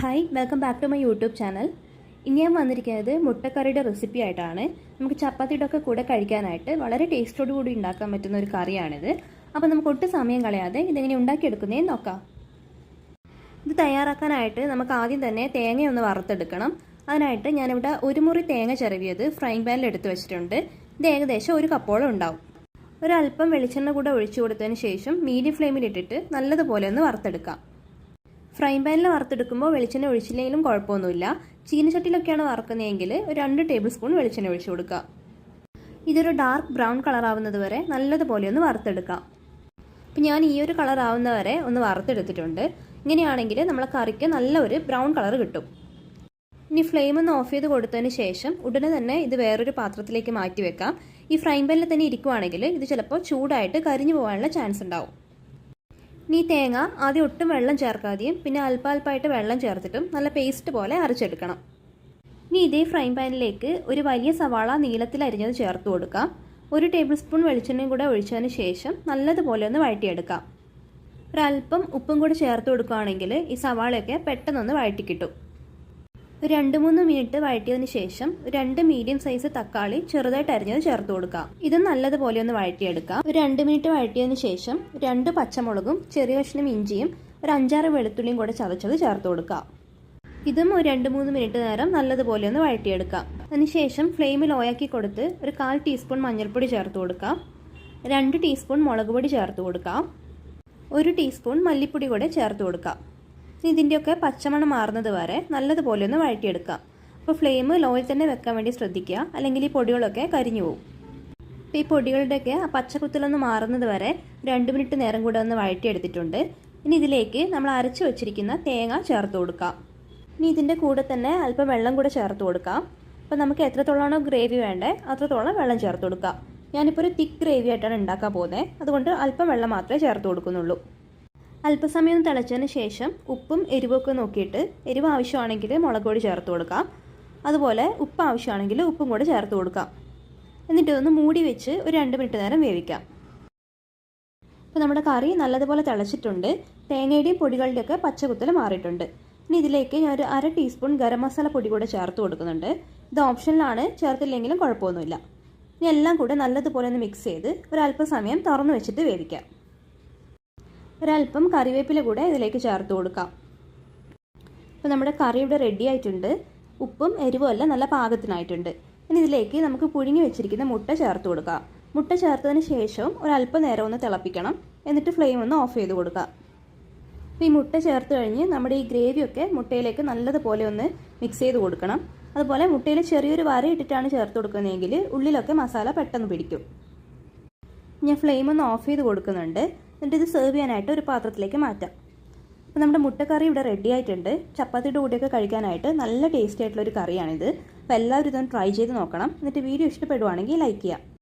Hi welcome back to my YouTube channel. ഇനി ഞാൻ വന്നിരിക്കുന്നത് മുട്ടക്കറിയുടെ റെസിപ്പി ആയിട്ടാണ്. നമുക്ക് ചപ്പാത്തിയുടെ ഒക്കെ കൂടെ കഴിക്കാനായിട്ട് വളരെ ടേസ്റ്റോടു കൂടി ഉണ്ടാക്കാൻ പറ്റുന്ന ഒരു കറിയാണിത്. അപ്പോൾ നമുക്ക് ഒട്ടും സമയം കളയാതെ ഇതെങ്ങനെ ഉണ്ടാക്കിയെടുക്കുന്നതെന്ന് നോക്കാം. ഇത് തയ്യാറാക്കാനായിട്ട് നമുക്ക് ആദ്യം തന്നെ തേങ്ങയൊന്ന് വറുത്തെടുക്കണം. അതിനായിട്ട് ഞാനിവിടെ ഒരു മുറി തേങ്ങ ചിരവിയത് ഫ്രൈങ് പാനിൽ എടുത്ത് വെച്ചിട്ടുണ്ട്. ഇത് ഏകദേശം ഒരു കപ്പോളം ഉണ്ടാവും. ഒരല്പം വെളിച്ചെണ്ണ കൂടെ ഒഴിച്ചു കൊടുത്തതിന് ശേഷം മീഡിയം ഫ്ലെയിമിലിട്ടിട്ട് നല്ലതുപോലെ ഒന്ന് വറുത്തെടുക്കാം. ഫ്രൈ പാനിൽ വറുത്തെടുക്കുമ്പോൾ വെളിച്ചെണ്ണ ഒഴിച്ചില്ലെങ്കിലും കുഴപ്പമൊന്നുമില്ല. ചീനച്ചട്ടിയിലൊക്കെയാണ് വറുക്കുന്നതെങ്കിൽ ഒരു 2 ടേബിൾ സ്പൂൺ വെളിച്ചെണ്ണ ഒഴിച്ചു കൊടുക്കുക. ഇതൊരു ഡാർക്ക് ബ്രൗൺ കളർ ആവുന്നത് വരെ നല്ലതുപോലെ ഒന്ന് വറുത്തെടുക്കാം. അപ്പം ഞാൻ ഈ ഒരു കളർ ആവുന്നവരെ ഒന്ന് വറുത്തെടുത്തിട്ടുണ്ട്. ഇങ്ങനെയാണെങ്കിൽ നമ്മളെ കറിക്ക് നല്ലൊരു ബ്രൗൺ കളർ കിട്ടും. ഇനി ഫ്ലെയിം ഒന്ന് ഓഫ് ചെയ്ത് കൊടുത്തതിന് ശേഷം ഉടനെ തന്നെ ഇത് വേറൊരു പാത്രത്തിലേക്ക് മാറ്റി വെക്കാം. ഈ ഫ്രൈ പാനിൽ തന്നെ ഇരിക്കുവാണെങ്കിൽ ഇത് ചിലപ്പോൾ ചൂടായിട്ട് കരിഞ്ഞു പോകാനുള്ള ചാൻസ് ഉണ്ടാവും. ഇനി തേങ്ങ ആദ്യം ഒട്ടും വെള്ളം ചേർക്കാതെയും പിന്നെ അല്പാൽപ്പായിട്ട് വെള്ളം ചേർത്തിട്ടും നല്ല പേസ്റ്റ് പോലെ അരച്ചെടുക്കണം. ഇനി ഇതേ ഫ്രൈ പാനിലേക്ക് ഒരു വലിയ സവാള നീളത്തിൽ അരിഞ്ഞത് ചേർത്ത് കൊടുക്കാം. 1 ടേബിൾ സ്പൂൺ വെളിച്ചെണ്ണയും കൂടെ ഒഴിച്ചതിന് ശേഷം നല്ലതുപോലെ ഒന്ന് വഴറ്റിയെടുക്കാം. ഒരല്പം ഉപ്പും കൂടി ചേർത്ത് കൊടുക്കുകയാണെങ്കിൽ ഈ സവാളയൊക്കെ പെട്ടെന്നൊന്ന് വഴറ്റി കിട്ടും. 2-3 മിനിറ്റ് വഴറ്റിയതിന് ശേഷം 2 മീഡിയം സൈസ് തക്കാളി ചെറുതായിട്ട് അരിഞ്ഞത് ചേർത്ത് കൊടുക്കാം. ഇത് നല്ലതുപോലെ ഒന്ന് വഴറ്റിയെടുക്കാം. 2 മിനിറ്റ് വഴറ്റിയതിന് ശേഷം 2 പച്ചമുളകും ചെറിയ കഷ്ണം ഇഞ്ചിയും ഒരു 5-6 വെളുത്തുള്ളിയും കൂടെ ചതച്ചത് ചേർത്ത് കൊടുക്കാം. ഇതും ഒരു 2-3 മിനിറ്റ് നേരം നല്ലതുപോലെ ഒന്ന് വഴറ്റിയെടുക്കാം. അതിനുശേഷം ഫ്ലെയിമിൽ ഓയാക്കി കൊടുത്ത് ഒരു 1/4 ടീസ്പൂൺ മഞ്ഞൾപ്പൊടി ചേർത്ത് കൊടുക്കാം. 2 ടീസ്പൂൺ മുളക് പൊടി ചേർത്ത് കൊടുക്കാം. 1 ടീസ്പൂൺ മല്ലിപ്പൊടി കൂടെ ചേർത്ത് കൊടുക്കാം. ഇതിൻ്റെയൊക്കെ പച്ചമണം മാറുന്നത് വരെ നല്ലതുപോലെ ഒന്ന് വഴറ്റിയെടുക്കാം. അപ്പോൾ ഫ്ലെയിം ലോയിൽ തന്നെ വെക്കാൻ വേണ്ടി ശ്രദ്ധിക്കുക, അല്ലെങ്കിൽ ഈ പൊടികളൊക്കെ കരിഞ്ഞു പോകും. അപ്പോൾ ഈ പൊടികളുടെയൊക്കെ ആ പച്ചക്കുത്തലൊന്ന് മാറുന്നത് വരെ 2 മിനിറ്റ് നേരം കൂടെ ഒന്ന് വഴറ്റിയെടുത്തിട്ടുണ്ട്. ഇനി ഇതിലേക്ക് നമ്മൾ അരച്ച് വെച്ചിരിക്കുന്ന തേങ്ങ ചേർത്ത് കൊടുക്കാം. ഇനി ഇതിൻ്റെ കൂടെ തന്നെ അല്പം വെള്ളം കൂടെ ചേർത്ത് കൊടുക്കാം. അപ്പോൾ നമുക്ക് എത്രത്തോളമാണോ ഗ്രേവി വേണ്ടത് അത്രത്തോളം വെള്ളം ചേർത്ത് കൊടുക്കാം. ഞാനിപ്പോൾ ഒരു തിക്ക് ഗ്രേവി ആയിട്ടാണ് ഉണ്ടാക്കാൻ പോകുന്നത്. അതുകൊണ്ട് അല്പം വെള്ളം മാത്രമേ ചേർത്ത് കൊടുക്കുന്നുള്ളൂ. അല്പസമയം തിളച്ചതിന് ശേഷം ഉപ്പും എരിവൊക്കെ നോക്കിയിട്ട് എരിവ് ആവശ്യമാണെങ്കിൽ മുളക് പൊടി ചേർത്ത് കൊടുക്കാം. അതുപോലെ ഉപ്പ് ആവശ്യമാണെങ്കിൽ ഉപ്പും കൂടെ ചേർത്ത് കൊടുക്കാം. എന്നിട്ട് ഒന്ന് മൂടി വെച്ച് ഒരു 2 മിനിറ്റ് നേരം വേവിക്കാം. അപ്പോൾ നമ്മുടെ കറി നല്ലതുപോലെ തിളച്ചിട്ടുണ്ട്. തേങ്ങയുടെയും പൊടികളുടെയൊക്കെ പച്ചകുത്തൽ മാറിയിട്ടുണ്ട്. ഇനി ഇതിലേക്ക് ഞാൻ ഒരു 1/2 ടീസ്പൂൺ ഗരം മസാല പൊടി കൂടെ ചേർത്ത് കൊടുക്കുന്നുണ്ട്. ഇത് ഓപ്ഷനിലാണ്, ചേർത്തില്ലെങ്കിലും കുഴപ്പമൊന്നുമില്ല. ഇനി എല്ലാം കൂടെ നല്ലതുപോലെ ഒന്ന് മിക്സ് ചെയ്ത് ഒരല്പസമയം തുറന്നു വെച്ചിട്ട് വേവിക്കാം. ഒരല്പം കറിവേപ്പില കൂടെ ഇതിലേക്ക് ചേർത്ത് കൊടുക്കാം. അപ്പോൾ നമ്മുടെ കറി ഇവിടെ റെഡി ആയിട്ടുണ്ട്. ഉപ്പും എരിവും എല്ലാം നല്ല പാകത്തിനായിട്ടുണ്ട്. ഇനി ഇതിലേക്ക് നമുക്ക് പുഴുങ്ങി വെച്ചിരിക്കുന്ന മുട്ട ചേർത്ത് കൊടുക്കാം. മുട്ട ചേർത്തതിന് ശേഷം ഒരല്പം നേരം ഒന്ന് തിളപ്പിക്കണം. എന്നിട്ട് ഫ്ലെയിം ഒന്ന് ഓഫ് ചെയ്ത് കൊടുക്കാം. അപ്പോൾ ഈ മുട്ട ചേർത്ത് കഴിഞ്ഞ് നമ്മുടെ ഈ ഗ്രേവിയൊക്കെ മുട്ടയിലേക്ക് നല്ലതുപോലെ ഒന്ന് മിക്സ് ചെയ്ത് കൊടുക്കണം. അതുപോലെ മുട്ടയിൽ ചെറിയൊരു വര ഇട്ടിട്ടാണ് ചേർത്ത് കൊടുക്കുന്നതെങ്കിൽ ഉള്ളിലൊക്കെ മസാല പെട്ടെന്ന് പിടിക്കും. ഞാൻ ഫ്ലെയിം ഒന്ന് ഓഫ് ചെയ്ത് കൊടുക്കുന്നുണ്ട്. എന്നിട്ട് ഇത് സെർവ് ചെയ്യാനായിട്ട് ഒരു പാത്രത്തിലേക്ക് മാറ്റാം. അപ്പോൾ നമ്മുടെ മുട്ടക്കറി ഇവിടെ റെഡി ആയിട്ടുണ്ട്. ചപ്പാത്തിയുടെ കൂടെയൊക്കെ കഴിക്കാനായിട്ട് നല്ല ടേസ്റ്റി ആയിട്ടുള്ളൊരു കറിയാണിത്. അപ്പോൾ എല്ലാവരും ഇതൊന്ന് ട്രൈ ചെയ്ത് നോക്കണം. എന്നിട്ട് വീഡിയോ ഇഷ്ടപ്പെടുവാണെങ്കിൽ ലൈക്ക് ചെയ്യാം.